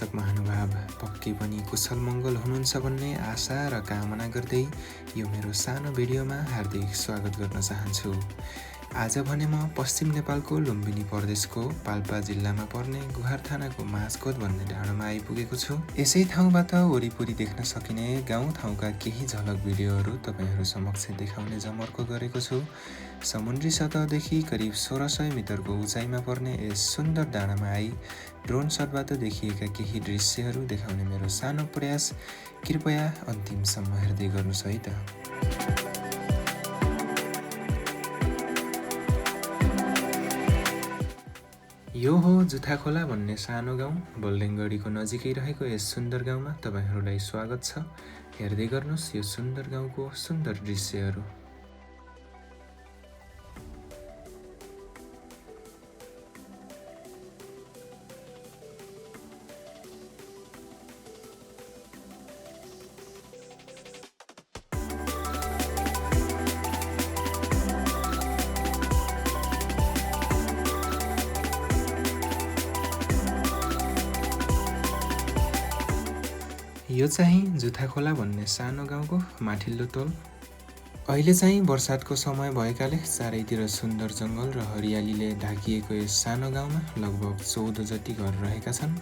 दर्शक महानुभाव पक्कै पनि कुशल मङ्गल हुनुहुन्छ भन्ने आशा र कामना गर्दै यो मेरो सानो भिडियोमा हार्दिक स्वागत गर्न चाहन्छु। आज भने म पश्चिम नेपालको लुम्बिनी प्रदेशको पाल्पा जिल्लामा पर्ने गुहार थानाको माझकोट भन्ने डाँडोमा आइपुगेको छु। यसै ठाउँबाट वरिपरि देख्न सकिने गाउँ ठाउँका केही झलक भिडियोहरू तपाईहरू समक्ष देखाउने जमर्को गरेको छु। समुद्री सतहदेखि करिब 1600 मिटरको उचाइमा पर्ने यस सुन्दर डाँडामा आई ड्रोन शटबाट देखिएका केही दृश्यहरू देखाउने मेरो सानो प्रयास कृपया अन्तिमसम्म हेर्दै गर्नुहोस् है त। यो हो जुथाखोला भन्ने सानो गाउँ। बल्देङगढीको नजिकै रहेको यस सुन्दर गाउँमा तपाईहरूलाई स्वागत छ। हेर्दै गर्नुहोस् यो सुन्दर गाउँको सुन्दर दृश्यहरू। यो चाहिँ जुथाखोला भन्ने सानो गाउँको माथिल्लो तल। अहिले चाहिँ बर्सातको समय भएकाले चारैतिर सुन्दर जङ्गल र हरियालीले ढाकिएको यस सानो गाउँमा लगभग 14 जति घर रहेका छन्।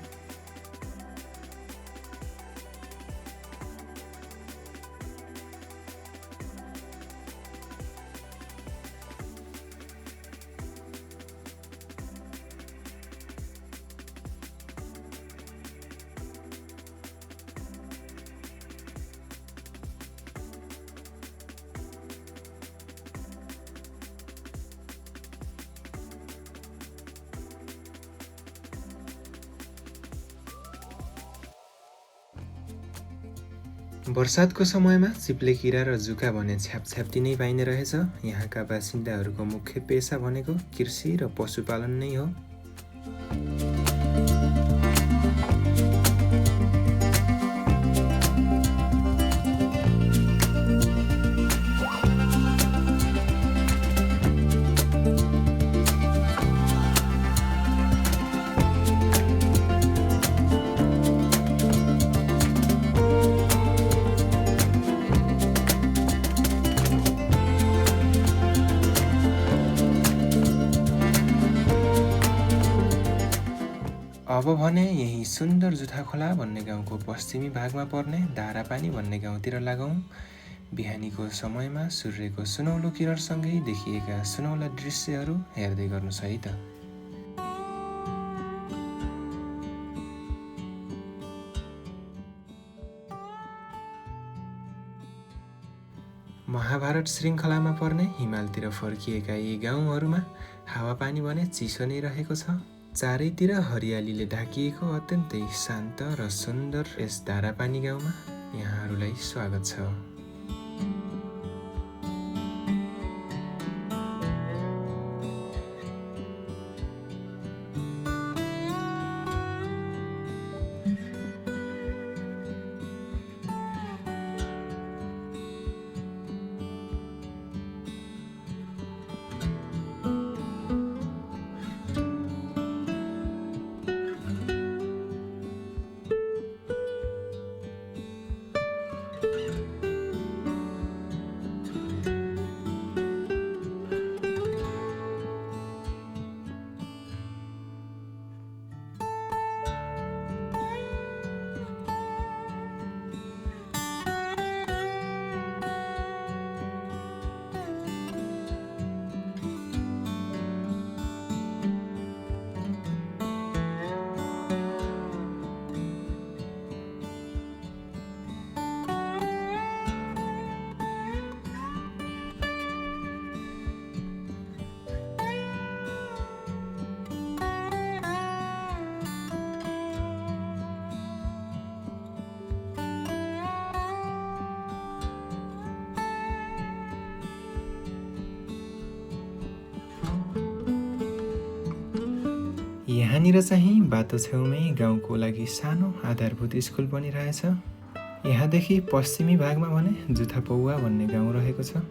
बर्सातको समयमा चिप्ले किरा र जुका भने छ्यापछ्याप्ती नै पाइने रहेछ। यहाँका बासिन्दाहरूको मुख्य पेसा भनेको कृषि र पशुपालन नै हो। अब भने यही सुन्दर जुथाखोला भन्ने गाउँको पश्चिमी भागमा पर्ने धारापानी भन्ने गाउँतिर लागौँ। बिहानीको समयमा सूर्यको सुनौलो किरणसँगै देखिएका सुनौला दृश्यहरू हेर्दै गर्नुहोस् है त। महाभारत श्रृङ्खलामा पर्ने हिमालतिर फर्किएका यी गाउँहरूमा हावापानी भने चिसो नै रहेको छ। चारैतिर हरियालीले ढाकिएको अत्यन्तै शान्त र सुन्दर यस धारापानी गाउँमा यहाँहरूलाई स्वागत छ। यहाँनिर चाहिँ बाटो छेउमै गाउँको लागि सानो आधारभूत स्कुल पनि रहेछ। यहाँदेखि पश्चिमी भागमा भने जुथापौवा भन्ने गाउँ रहेको छ।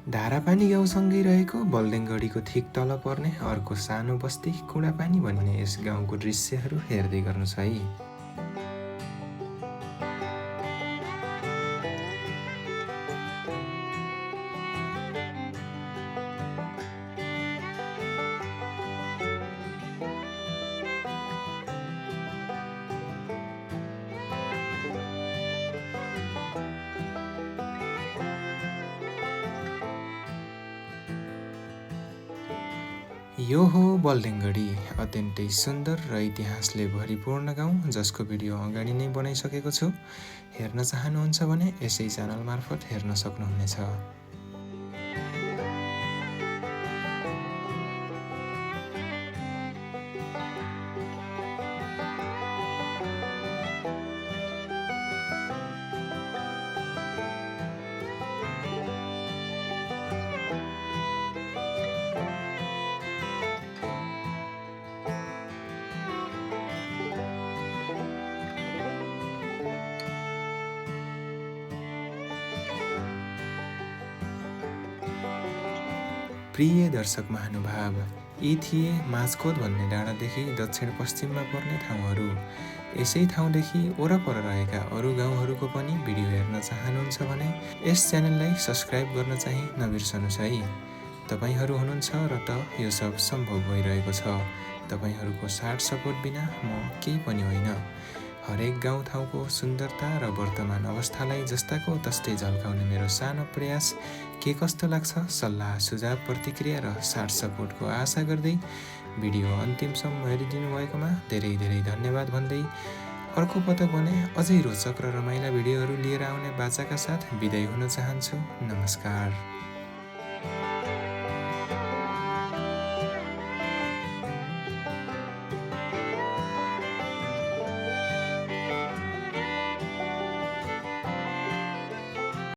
धारापानी गाउँसँगै रहेको बल्देङगढीको ठिक तल पर्ने अर्को सानो बस्ती कुडापानी भन्ने यस गाउँको दृश्यहरू हेर्दै गर्नुहोस् है। यो हो बल्देङगढी, अत्यन्तै सुन्दर र इतिहासले भरिपूर्ण गाउँ जसको भिडियो अगाडि नै बनाइसकेको छु। हेर्न चाहनुहुन्छ भने यसै च्यानल मार्फत हेर्न सक्नुहुनेछ। प्रिय दर्शक महानुभाव, यी थिए माझकोट भन्ने डाँडादेखि दक्षिण पश्चिममा पर्ने ठाउँहरू। यसै ठाउँदेखि वरपर रहेका अरू गाउँहरूको पनि भिडियो हेर्न चाहनुहुन्छ भने यस च्यानललाई सब्स्क्राइब गर्न चाहिँ नबिर्सनुहोस् है। तपाईहरू हुनुहुन्छ र त यो सब सम्भव भइरहेको छ। तपाईहरूको साथ सपोर्ट बिना म केही पनि होइन। हरेक गाउँठाउँको सुन्दरता र वर्तमान अवस्थालाई जस्ताको तस्तै झल्काउने मेरो सानो प्रयास के कस्तो लाग्छ सल्लाह सुझाव प्रतिक्रिया र साथ सपोर्टको आशा गर्दै भिडियो अन्तिमसम्म हेरिदिनु भएकोमा धेरै धेरै धन्यवाद भन्दै अर्को पटक भने अझै रोचक र रमाइला भिडियोहरू लिएर आउने बाचाका साथ बिदाई हुन चाहन्छु। नमस्कार।